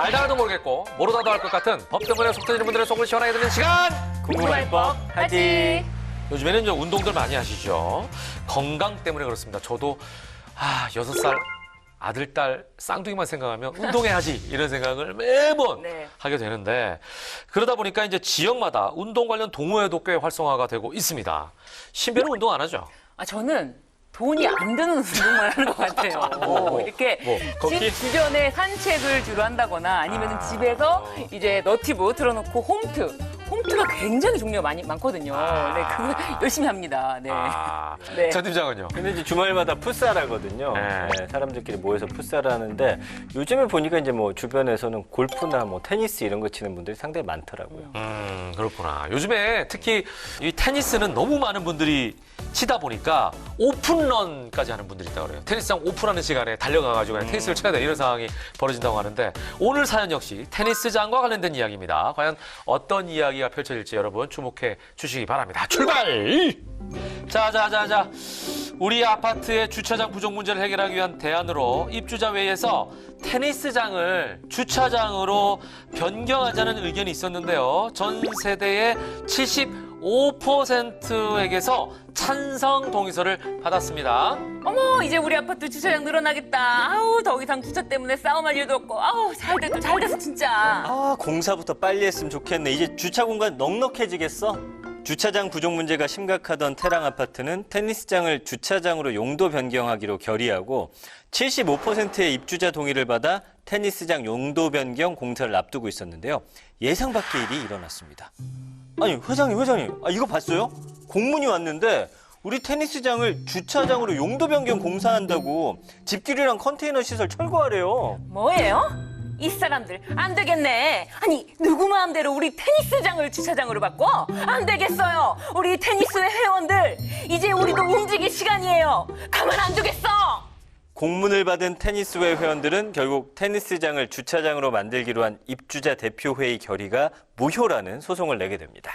알다가도 모르겠고 모르다도 할 것 같은 법 때문에 속 터지는 분들의 속을 시원하게 듣는 시간. 궁금할 법 하지. 요즘에는 이제 운동들 많이 하시죠. 건강 때문에 그렇습니다. 저도 6살 아들, 딸 쌍둥이만 생각하면 운동해야지 이런 생각을 매번 네. 하게 되는데 그러다 보니까 이제 지역마다 운동 관련 동호회도 꽤 활성화가 되고 있습니다. 신변은 운동 안 하죠? 저는 돈이 안 드는 운동만 하는 것 같아요. 이렇게 걷기? 집 주변에 산책을 주로 한다거나 아니면 집에서 이제 너티브 틀어놓고 홈트가 굉장히 종류가 많거든요. 네, 그거 열심히 합니다. 네. 네. 전 팀장은요? 근데 이제 주말마다 풋살 하거든요. 네. 네, 사람들끼리 모여서 풋살을 하는데 요즘에 보니까 이제 뭐 주변에서는 골프나 뭐 테니스 이런 거 치는 분들이 상당히 많더라고요. 그렇구나. 요즘에 특히 이 테니스는 너무 많은 분들이 치다 보니까 오픈런까지 하는 분들이 있다고 그래요. 테니스장 오픈하는 시간에 달려가가지고 그냥 테니스를 쳐야 돼 이런 상황이 벌어진다고 하는데 오늘 사연 역시 테니스장과 관련된 이야기입니다. 과연 어떤 이야기가 펼쳐질지 여러분 주목해 주시기 바랍니다. 출발! 자. 우리 아파트의 주차장 부족 문제를 해결하기 위한 대안으로 입주자 회의에서 테니스장을 주차장으로 변경하자는 의견이 있었는데요. 전 세대의 75%에게서 찬성 동의서를 받았습니다. 어머, 이제 우리 아파트 주차장 늘어나겠다. 아우, 더 이상 주차 때문에 싸움할 일도 없고. 아우, 잘 됐어, 진짜. 아, 공사부터 빨리 했으면 좋겠네. 이제 주차 공간 넉넉해지겠어? 주차장 부족 문제가 심각하던 태랑 아파트는 테니스장을 주차장으로 용도 변경하기로 결의하고 75%의 입주자 동의를 받아 테니스장 용도 변경 공사를 앞두고 있었는데요. 예상 밖의 일이 일어났습니다. 아니, 회장님, 이거 봤어요? 공문이 왔는데 우리 테니스장을 주차장으로 용도 변경 공사한다고 집길이랑 컨테이너 시설 철거하래요. 뭐예요? 이 사람들 안 되겠네. 아니, 누구 마음대로 우리 테니스장을 주차장으로 바꿔? 안 되겠어요. 우리 테니스회 회원들 이제 우리도 움직일 시간이에요. 가만 안 두겠어. 공문을 받은 테니스회 회원들은 결국 테니스장을 주차장으로 만들기로 한 입주자 대표회의 결의가 무효라는 소송을 내게 됩니다.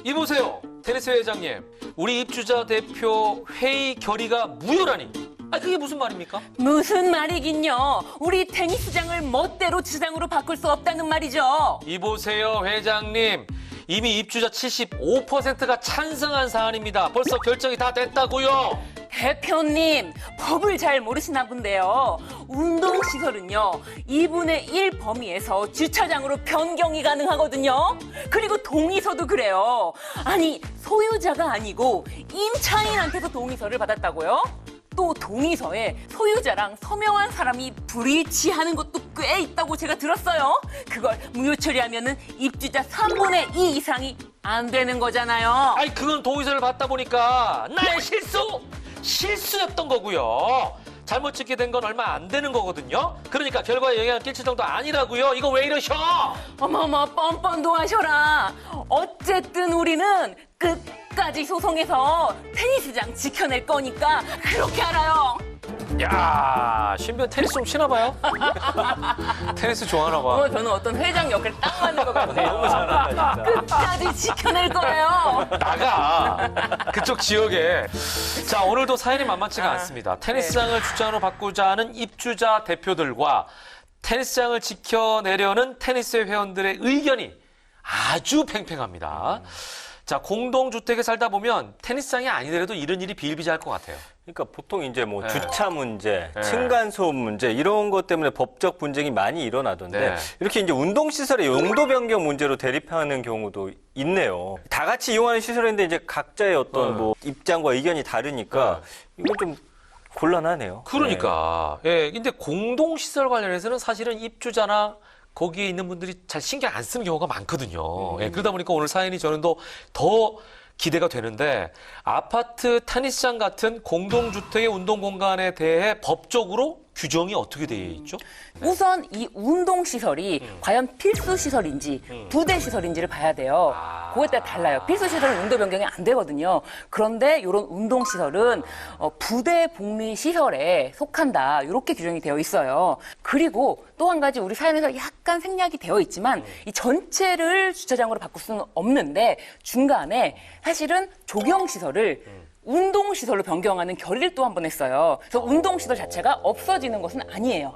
이보세요, 테니스 회장님. 우리 입주자 대표 회의 결의가 무효라니. 그게 무슨 말입니까? 무슨 말이긴요. 우리 테니스장을 멋대로 주차장으로 바꿀 수 없다는 말이죠. 이보세요, 회장님. 이미 입주자 75%가 찬성한 사안입니다. 벌써 결정이 다 됐다고요. 대표님, 법을 잘 모르시나 본데요. 운동시설은요, 2분의 1 범위에서 주차장으로 변경이 가능하거든요. 그리고 동의서도 그래요. 아니, 소유자가 아니고 임차인한테서 동의서를 받았다고요? 또 동의서에 소유자랑 서명한 사람이 불일치하는 것도 꽤 있다고 제가 들었어요. 그걸 무효 처리하면은 입주자 3분의 2 이상이 안 되는 거잖아요. 그건 동의서를 받다 보니까 나의 실수였던 거고요. 잘못 찍게 된 건 얼마 안 되는 거거든요. 그러니까 결과에 영향을 끼칠 정도 아니라고요. 이거 왜 이러셔? 어머머, 뻔뻔도 하셔라. 어쨌든 우리는 끝까지 소송해서 테니스장 지켜낼 거니까 그렇게 알아요. 야, 신변 테니스 좀 치나 봐요? 테니스 좋아하나 봐. 저는 어떤 회장 역할 딱 맞는 것 같아요. 너무 잘한다, 진짜. 끝까지 지켜낼 거예요. 나가! 그쪽 지역에. 자, 오늘도 사연이 만만치가 않습니다. 테니스장을 주차장으로 바꾸자는 입주자 대표들과 테니스장을 지켜내려는 테니스 회원들의 의견이 아주 팽팽합니다. 자, 공동주택에 살다 보면 테니스장이 아니더라도 이런 일이 비일비재할 것 같아요. 그러니까 보통 이제 뭐 네. 주차 문제, 네. 층간소음 문제 이런 것 때문에 법적 분쟁이 많이 일어나던데 네. 이렇게 이제 운동시설의 용도 변경 문제로 대립하는 경우도 있네요. 다 같이 이용하는 시설인데 이제 각자의 어떤 뭐 입장과 의견이 다르니까 이건 좀 곤란하네요. 그러니까. 근데 공동시설 관련해서는 사실은 입주자나 거기에 있는 분들이 잘 신경 안 쓰는 경우가 많거든요. 그러다 보니까 오늘 사연이 저는 더 기대가 되는데 아파트 테니스장 같은 공동주택의 운동 공간에 대해 법적으로 규정이 어떻게 되어 있죠? 우선 이 운동시설이 과연 필수시설인지 부대시설인지를 봐야 돼요. 그거에 따라 달라요. 필수시설은 용도 변경이 안 되거든요. 그런데 이런 운동시설은 부대복리시설에 속한다. 이렇게 규정이 되어 있어요. 그리고 또 한 가지 우리 사연에서 약간 생략이 되어 있지만 이 전체를 주차장으로 바꿀 수는 없는데 중간에 사실은 조경시설을 운동시설로 변경하는 결의를 또 한 번 했어요. 그래서 운동시설 자체가 없어지는 것은 아니에요.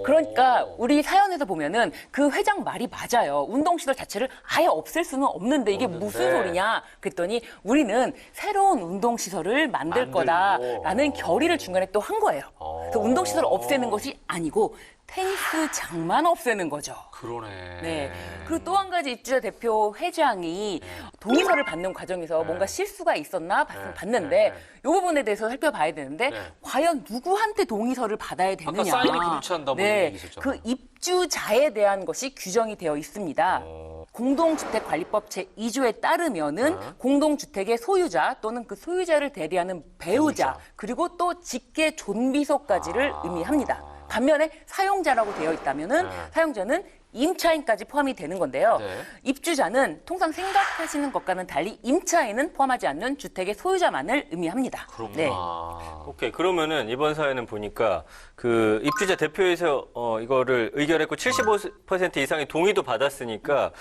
그러니까 우리 사연에서 보면은 그 회장 말이 맞아요. 운동시설 자체를 아예 없앨 수는 없는데 이게 무슨 소리냐 그랬더니 우리는 새로운 운동시설을 만들 거다라는 결의를 중간에 또 한 거예요. 그래서 운동시설을 없애는 것이 아니고 테니스장만 없애는 거죠. 그러네. 네. 그리고 또 한 가지 입주자 대표 회장이 동의서를 받는 과정에서 뭔가 실수가 있었나 봤는데 이 부분에 대해서 살펴봐야 되는데 과연 누구한테 동의서를 받아야 되느냐. 아까 사인이 불일치한다 뭐 이런 얘기 있었죠. 그 입주자에 대한 것이 규정이 되어 있습니다. 공동주택관리법 제2조에 따르면은 공동주택의 소유자 또는 그 소유자를 대리하는 배우자 그리고 또 직계 존비속까지를 의미합니다. 반면에 사용자라고 되어 있다면은 사용자는 임차인까지 포함이 되는 건데요. 네. 입주자는 통상 생각하시는 것과는 달리 임차인은 포함하지 않는 주택의 소유자만을 의미합니다. 그렇구나. 네. 오케이. 그러면은 이번 사연은 보니까 그 입주자 대표에서 이거를 의결했고 75% 이상의 동의도 받았으니까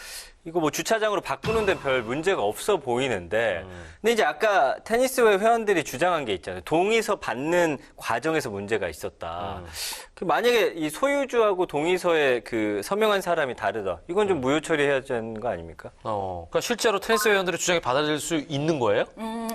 이거 뭐 주차장으로 바꾸는 데 별 문제가 없어 보이는데 근데 이제 아까 테니스회 회원들이 주장한 게 있잖아요. 동의서 받는 과정에서 문제가 있었다. 그 만약에 이 소유주하고 동의서에 그 서명한 사람이 다르다. 이건 좀 무효 처리해야 되는 거 아닙니까? 그러니까 실제로 테니스 회원들의 주장이 받아들일 수 있는 거예요?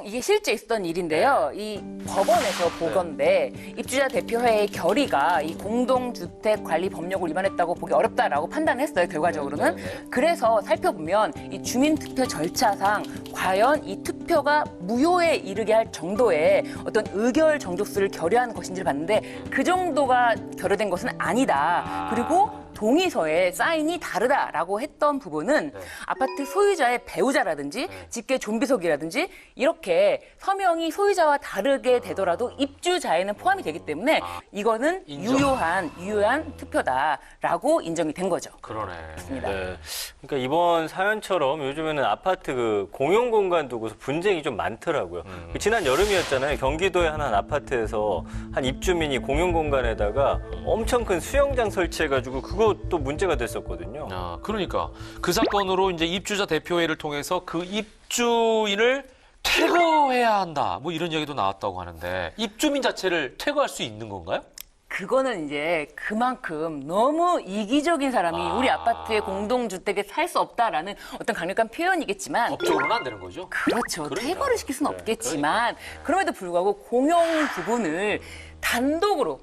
이게 실제 있었던 일인데요. 이 법원에서 보건데 입주자 대표회의 결의가 이 공동주택 관리 법령을 위반했다고 보기 어렵다라고 판단했어요. 결과적으로는. 그래서 살펴보면 이 주민투표 절차상 과연 이 투표가 무효에 이르게 할 정도의 어떤 의결 정족수를 결의한 것인지를 봤는데 그 정도가 결여된 것은 아니다. 그리고 동의서에 사인이 다르다라고 했던 부분은 아파트 소유자의 배우자라든지 직계 존비속이라든지 이렇게 서명이 소유자와 다르게 되더라도 입주자에는 포함이 되기 때문에 이거는 유효한 투표다라고 인정이 된 거죠. 그러네. 맞습니다. 네. 그러니까 이번 사연처럼 요즘에는 아파트 그 공용 공간 두고서 분쟁이 좀 많더라고요. 그 지난 여름이었잖아요. 경기도의 한 아파트에서 한 입주민이 공용 공간에다가 엄청 큰 수영장 설치해가지고 그것도 문제가 됐었거든요. 그러니까 그 사건으로 이제 입주자 대표회를 통해서 그 입주인을 퇴거해야 한다. 뭐 이런 얘기도 나왔다고 하는데 입주민 자체를 퇴거할 수 있는 건가요? 그거는 이제 그만큼 너무 이기적인 사람이 우리 아파트의 공동주택에 살 수 없다라는 어떤 강력한 표현이겠지만 법적으로는 안 되는 거죠? 그렇죠. 그러니까. 퇴거를 시킬 수는 없겠지만 그럼에도 불구하고 공용 부분을 단독으로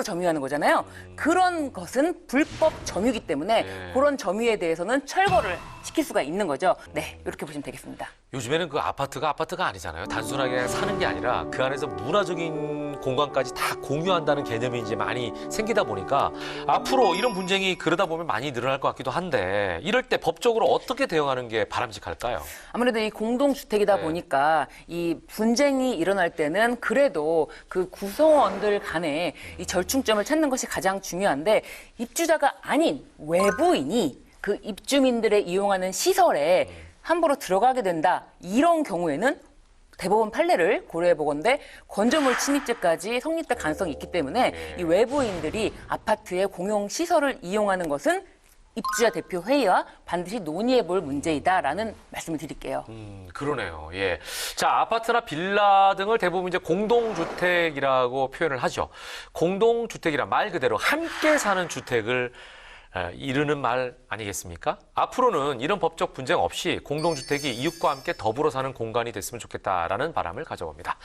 점유하는 거잖아요. 그런 것은 불법 점유이기 때문에 그런 점유에 대해서는 철거를 시킬 수가 있는 거죠. 네, 이렇게 보시면 되겠습니다. 요즘에는 그 아파트가 아니잖아요. 단순하게 그냥 사는 게 아니라 그 안에서 문화적인 공간까지 다 공유한다는 개념이 이제 많이 생기다 보니까 앞으로 이런 분쟁이 그러다 보면 많이 늘어날 것 같기도 한데 이럴 때 법적으로 어떻게 대응하는 게 바람직할까요? 아무래도 이 공동주택이다 보니까 이 분쟁이 일어날 때는 그래도 그 구성원들 간에 이 절충점을 찾는 것이 가장 중요한데 입주자가 아닌 외부인이 그 입주민들의 이용하는 시설에 함부로 들어가게 된다. 이런 경우에는 대법원 판례를 고려해 보건대 건조물 침입죄까지 성립될 가능성이 있기 때문에 이 외부인들이 아파트의 공용 시설을 이용하는 것은 입주자 대표 회의와 반드시 논의해 볼 문제이다라는 말씀을 드릴게요. 그러네요. 예. 자, 아파트나 빌라 등을 대부분 이제 공동주택이라고 표현을 하죠. 공동주택이란 말 그대로 함께 사는 주택을 이르는 말 아니겠습니까? 앞으로는 이런 법적 분쟁 없이 공동주택이 이웃과 함께 더불어 사는 공간이 됐으면 좋겠다라는 바람을 가져봅니다.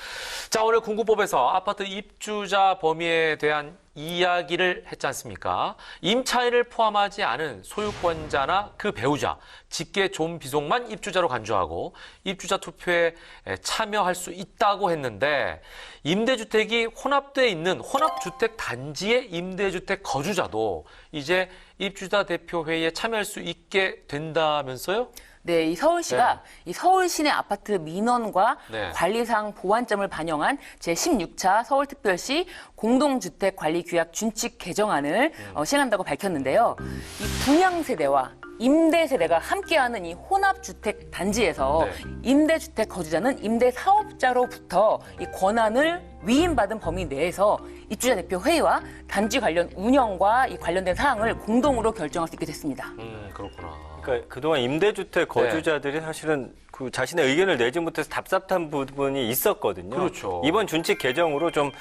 자, 오늘 공구법에서 아파트 입주자 범위에 대한 이야기를 했지 않습니까? 임차인을 포함하지 않은 소유권자나 그 배우자, 직계 존비속만 입주자로 간주하고 입주자 투표에 참여할 수 있다고 했는데 임대주택이 혼합돼 있는 혼합주택 단지의 임대주택 거주자도 이제 입주자 대표 회의에 참여할 수 있게 된다면서요? 네, 이 서울시가 이 서울시내 아파트 민원과 네. 관리상 보완점을 반영한 제16차 서울특별시 공동주택관리규약 준칙 개정안을 시행한다고 밝혔는데요. 이 분양세대와 임대세대가 함께하는 이 혼합주택 단지에서 임대주택 거주자는 임대사업자로부터 이 권한을 위임받은 범위 내에서 입주자 대표 회의와 단지 관련 운영과 이 관련된 사항을 공동으로 결정할 수 있게 됐습니다. 그렇구나. 그러니까 그동안 임대주택 거주자들이 사실은 그 자신의 의견을 내지 못해서 답답한 부분이 있었거든요. 그렇죠. 이번 준칙 개정으로 좀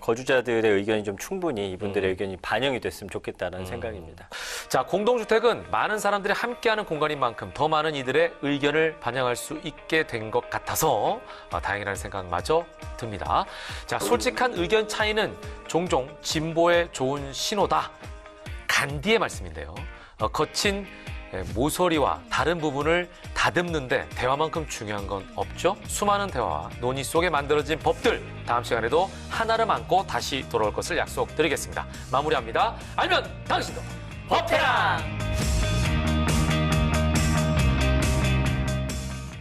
거주자들의 의견이 좀 충분히 이분들의 의견이 반영이 됐으면 좋겠다는 생각입니다. 자, 공동주택은 많은 사람들이 함께하는 공간인 만큼 더 많은 이들의 의견을 반영할 수 있게 된 것 같아서 다행이라는 생각마저 듭니다. 자, 솔직한 의견 차이는 종종 진보에 좋은 신호다. 간디의 말씀인데요. 거친 모서리와 다른 부분을 다듬는데 대화만큼 중요한 건 없죠. 수많은 대화와 논의 속에 만들어진 법들, 다음 시간에도 하나를 안고 다시 돌아올 것을 약속드리겠습니다. 마무리합니다. 알면 당신도 법태랑!